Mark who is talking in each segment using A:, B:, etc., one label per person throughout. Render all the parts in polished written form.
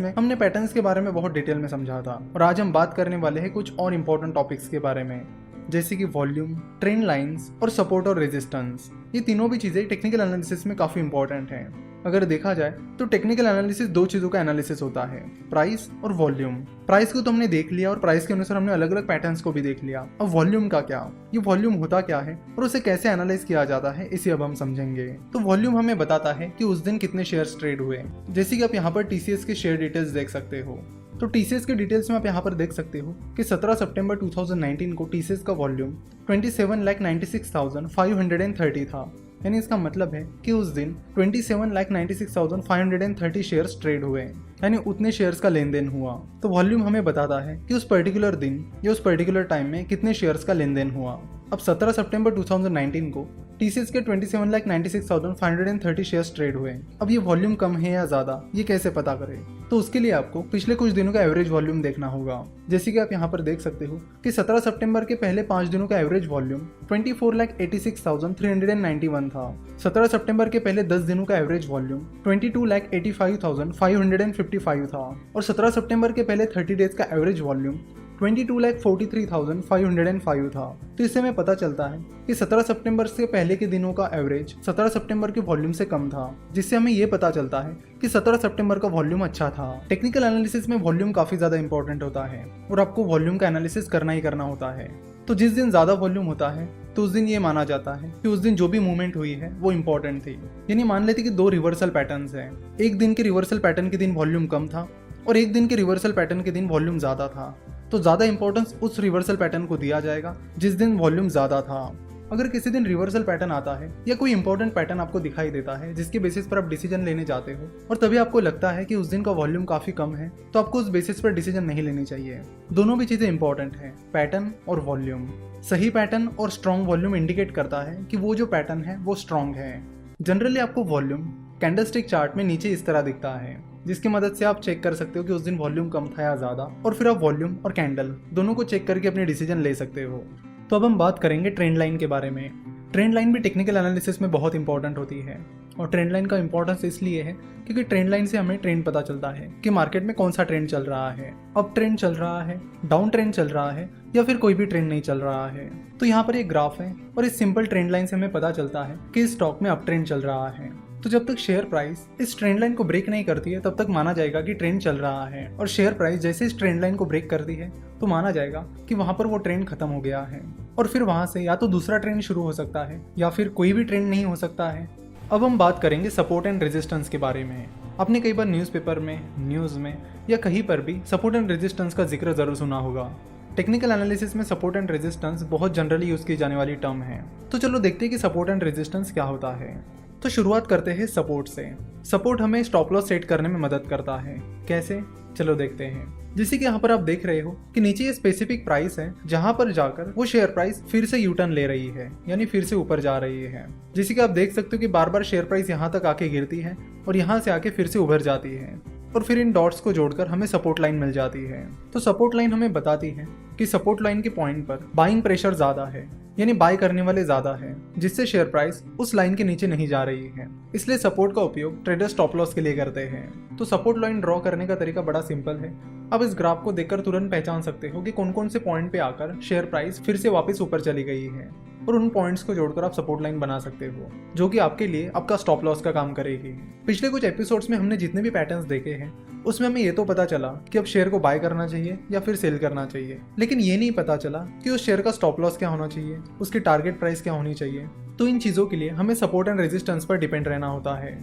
A: में हमने पैटर्न्स के बारे में बहुत डिटेल में समझा था और आज हम बात करने वाले हैं कुछ और इम्पोर्टेंट टॉपिक्स के बारे में, जैसे कि वॉल्यूम, ट्रेंड लाइंस और सपोर्ट और रेजिस्टेंस। ये तीनों भी चीज़ें टेक्निकल एनालिसिस में काफ़ी इंपॉर्टेंट हैं। अगर देखा जाए तो टेक्निकल एनालिसिस दो चीज़ों का एनालिसिस होता है, प्राइस और वॉल्यूम। प्राइस को तो हमने देख लिया और प्राइस के अनुसार हमने अलग अलग पैटर्न्स को भी देख लिया। अब वॉल्यूम का क्या, ये वॉल्यूम होता क्या है और उसे कैसे एनालाइज किया जाता है, इसे अब हम समझेंगे। तो वॉल्यूम हमें बताता है कि उस दिन कितने शेयर्स ट्रेड हुए। जैसे कि आप यहाँ पर TCS के शेयर डिटेल्स देख सकते हो। तो TCS के डिटेल्स में आप यहाँ पर देख सकते हो कि 17 सितंबर 2019 को TCS का वॉल्यूम 27,96,530 था। यानी इसका मतलब है कि उस दिन 27,96,530 शेयर्स ट्रेड हुए, यानी उतने शेयर्स का लेन देन हुआ। तो वॉल्यूम हमें बताता है कि उस पर्टिकुलर दिन या उस पर्टिकुलर टाइम में कितने शेयर्स का लेन देन हुआ। अब 17 सितंबर 2019 को TCS के 27,96,530 शेयर्स ट्रेड हुए। अब ये वॉल्यूम कम है या ज़्यादा, ये कैसे पता करें? तो उसके लिए आपको पिछले कुछ दिनों का एवरेज वॉल्यूम देखना होगा। जैसे कि आप यहाँ पर देख सकते हो कि 17 सितंबर के पहले 5 दिनों का एवरेज वॉल्यूम 24,86,391 था। 17 सितंबर के पहले 10 दिनों का एवरेज वॉल्यूम 22,85,555 था और 17 सितंबर के पहले 30 डेज का एवरेज वॉल्यूम 22,43,505 था। तो इससे हमें पता चलता है कि 17 सितंबर से पहले के दिनों का एवरेज 17 सितंबर के वॉल्यूम से कम था, जिससे हमें ये पता चलता है कि 17 सितंबर का वॉल्यूम अच्छा था। टेक्निकल एनालिसिस में वॉल्यूम काफी ज्यादा इंपॉर्टेंट होता है और आपको वॉल्यूम का एनालिसिस करना ही करना होता है। तो जिस दिन ज्यादा वॉल्यूम होता है तो उस दिन ये माना जाता है कि उस दिन जो भी मूवमेंट हुई है वो इंपॉर्टेंट थी। यानी मान लेते कि दो रिवर्सल पैटर्न्स हैं। एक दिन के रिवर्सल पैटर्न के दिन वॉल्यूम कम था और एक दिन के रिवर्सल पैटर्न के दिन वॉल्यूम ज्यादा था। तो ज्यादा इंपॉर्टेंस उस रिवर्सल पैटर्न को दिया जाएगा जिस दिन वॉल्यूम ज्यादा था। अगर किसी दिन रिवर्सल पैटर्न आता है या कोई इंपॉर्टेंट पैटर्न आपको दिखाई देता है जिसके बेसिस पर आप डिसीजन लेने जाते हो और तभी आपको लगता है कि उस दिन का वॉल्यूम काफी कम है, तो आपको उस बेसिस पर डिसीजन नहीं लेनी चाहिए। दोनों भी चीजें इंपॉर्टेंट हैं, पैटर्न और वॉल्यूम। सही पैटर्न और स्ट्रॉन्ग वॉल्यूम इंडिकेट करता है कि वो जो पैटर्न है वो स्ट्रॉन्ग है। जनरली आपको वॉल्यूम कैंडलस्टिक चार्ट में नीचे इस तरह दिखता है, जिसकी मदद से आप चेक कर सकते हो कि उस दिन वॉल्यूम कम था या ज़्यादा, और फिर आप वॉल्यूम और कैंडल दोनों को चेक करके अपने डिसीजन ले सकते हो। तो अब हम बात करेंगे ट्रेंड लाइन के बारे में। ट्रेंड लाइन भी टेक्निकल एनालिसिस में बहुत इंपॉर्टेंट होती है और ट्रेंड लाइन का इंपॉर्टेंस इसलिए है क्योंकि ट्रेंड लाइन से हमें ट्रेंड पता चलता है कि मार्केट में कौन सा ट्रेंड चल रहा है, अप ट्रेंड चल रहा है, डाउन ट्रेंड चल रहा है या फिर कोई भी ट्रेंड नहीं चल रहा है। तो यहाँ पर एक ग्राफ है और इस सिंपल ट्रेंड लाइन से हमें पता चलता है कि इस स्टॉक में अप ट्रेंड चल रहा है। तो जब तक शेयर प्राइस इस ट्रेंड लाइन को ब्रेक नहीं करती है तब तक माना जाएगा कि ट्रेंड चल रहा है, और शेयर प्राइस जैसे इस ट्रेंड लाइन को ब्रेक करती है तो माना जाएगा कि वहां पर वो ट्रेंड खत्म हो गया है और फिर वहां से या तो दूसरा ट्रेंड शुरू हो सकता है या फिर कोई भी ट्रेंड नहीं हो सकता है। अब हम बात करेंगे सपोर्ट एंड रेजिस्टेंस के बारे में। आपने कई बार न्यूज़पेपर में, न्यूज़ में या कहीं पर भी सपोर्ट एंड रेजिस्टेंस का जिक्र जरूर सुना होगा। टेक्निकल एनालिसिस में सपोर्ट एंड रेजिस्टेंस बहुत जनरली यूज की जाने वाली टर्म है। तो चलो देखते हैं कि सपोर्ट एंड रेजिस्टेंस क्या होता है। तो शुरुआत करते हैं सपोर्ट से। सपोर्ट हमें स्टॉप लॉस सेट करने में मदद करता है। कैसे, चलो देखते हैं। जैसे कि यहाँ पर आप देख रहे हो कि नीचे ये स्पेसिफिक प्राइस है जहां पर जाकर वो शेयर प्राइस फिर से यू टर्न ले रही है, यानी फिर से ऊपर जा रही है। जैसे कि आप देख सकते हो कि बार बार शेयर प्राइस यहाँ तक आके गिरती है और यहाँ से आके फिर से उभर जाती है और फिर इन डॉट्स को जोड़कर हमें सपोर्ट लाइन मिल जाती है। तो सपोर्ट लाइन हमें बताती है कि सपोर्ट लाइन के पॉइंट पर बाइंग प्रेशर ज्यादा है, यानी बाय करने वाले ज्यादा है, जिससे शेयर प्राइस उस लाइन के नीचे नहीं जा रही है। इसलिए सपोर्ट का उपयोग ट्रेडर स्टॉप लॉस के लिए करते हैं। तो सपोर्ट लाइन ड्रॉ करने का तरीका बड़ा सिंपल है। आप इस ग्राफ को देखकर तुरंत पहचान सकते हो कि कौन कौन से पॉइंट पे आकर शेयर प्राइस फिर से वापस ऊपर चली गई है, और उन पॉइंट्स को जोड़कर आप सपोर्ट लाइन बना सकते हो जो कि आपके लिए आपका स्टॉप लॉस का काम करेगी। पिछले कुछ एपिसोड्स में हमने जितने भी पैटर्न्स देखे हैं उसमें हमें ये तो पता चला कि अब शेयर को बाय करना चाहिए या फिर सेल करना चाहिए, लेकिन ये नहीं पता चला कि उस शेयर का स्टॉप लॉस क्या होना चाहिए, उसकी टारगेट प्राइस क्या होनी चाहिए। तो इन चीज़ों के लिए हमें सपोर्ट एंड रेजिस्टेंस पर डिपेंड रहना होता है।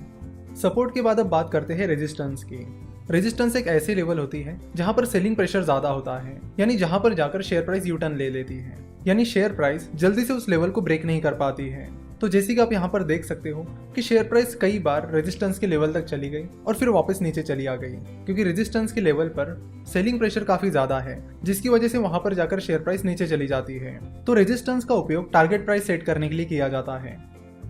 A: सपोर्ट के बाद अब बात करते हैं रेजिस्टेंस की। रेजिस्टेंस एक ऐसी लेवल होती है जहां पर सेलिंग प्रेशर ज्यादा होता है, यानी जहां पर जाकर शेयर प्राइस यू टर्न ले लेती है, यानी शेयर प्राइस जल्दी से उस लेवल को ब्रेक नहीं कर पाती है। तो जैसे कि आप यहाँ पर देख सकते हो कि शेयर प्राइस कई बार रेजिस्टेंस के लेवल तक चली गई और फिर वापस नीचे चली आ गई, क्योंकि रेजिस्टेंस के लेवल पर सेलिंग प्रेशर काफी ज्यादा है, जिसकी वजह से वहां पर जाकर शेयर प्राइस नीचे चली जाती है। तो रेजिस्टेंस का उपयोग टारगेट प्राइस सेट करने के लिए किया जाता है।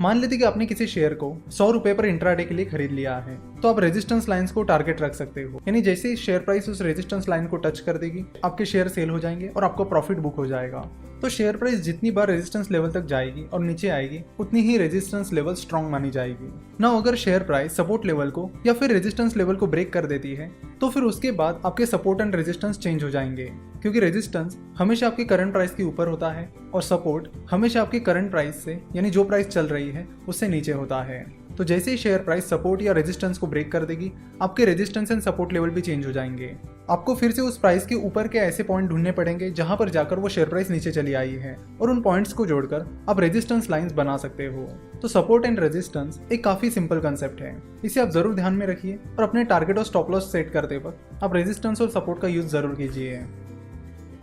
A: मान लेते कि आपने किसी शेयर को 100 रुपए पर इंट्राडे के लिए खरीद लिया है, तो आप रेजिस्टेंस लाइंस को टारगेट रख सकते हो, यानी जैसे ही शेयर प्राइस उस रेजिस्टेंस लाइन को टच कर देगी आपके शेयर सेल हो जाएंगे और आपको प्रॉफिट बुक हो जाएगा। तो शेयर प्राइस जितनी बार रेजिस्टेंस लेवल तक जाएगी और नीचे आएगी उतनी ही रेजिस्टेंस लेवल स्ट्रॉन्ग मानी जाएगी ना। अगर शेयर प्राइस सपोर्ट लेवल को या फिर रेजिस्टेंस लेवल को ब्रेक कर देती है तो फिर उसके बाद आपके सपोर्ट एंड रेजिस्टेंस चेंज हो जाएंगे, क्योंकि रेजिस्टेंस हमेशा आपके करंट प्राइस के ऊपर होता है और सपोर्ट हमेशा आपके करंट प्राइस से यानी जो प्राइस चल रही है उससे नीचे होता है। तो जैसे ही शेयर प्राइस सपोर्ट या रेजिस्टेंस को ब्रेक कर देगी आपके रेजिस्टेंस एंड सपोर्ट लेवल भी चेंज हो जाएंगे। आपको फिर से उस प्राइस के ऊपर के ऐसे पॉइंट ढूंढने पड़ेंगे जहां पर जाकर वो शेयर प्राइस नीचे चली आई है और उन पॉइंट्स को जोड़कर आप रेजिस्टेंस लाइंस बना सकते हो। तो सपोर्ट एंड रेजिस्टेंस एक काफी सिंपल कंसेप्ट है, इसे आप जरूर ध्यान में रखिए और अपने टारगेट और स्टॉप लॉस सेट करते वक्त आप रेजिस्टेंस और सपोर्ट का यूज जरूर कीजिए।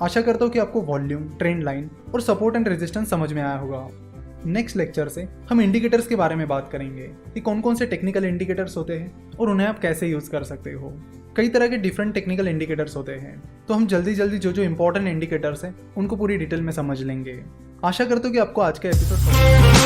A: आशा करता हूँ कि आपको वॉल्यूम, ट्रेंड लाइन और सपोर्ट एंड रेजिस्टेंस समझ में आया होगा। नेक्स्ट लेक्चर से हम इंडिकेटर्स के बारे में बात करेंगे कि कौन कौन से टेक्निकल इंडिकेटर्स होते हैं और उन्हें आप कैसे यूज कर सकते हो। कई तरह के डिफरेंट टेक्निकल इंडिकेटर्स होते हैं, तो हम जल्दी जल्दी जो इंपॉर्टेंट इंडिकेटर्स हैं उनको पूरी डिटेल में समझ लेंगे। आशा करता हूँ कि आपको आज का एपिसोड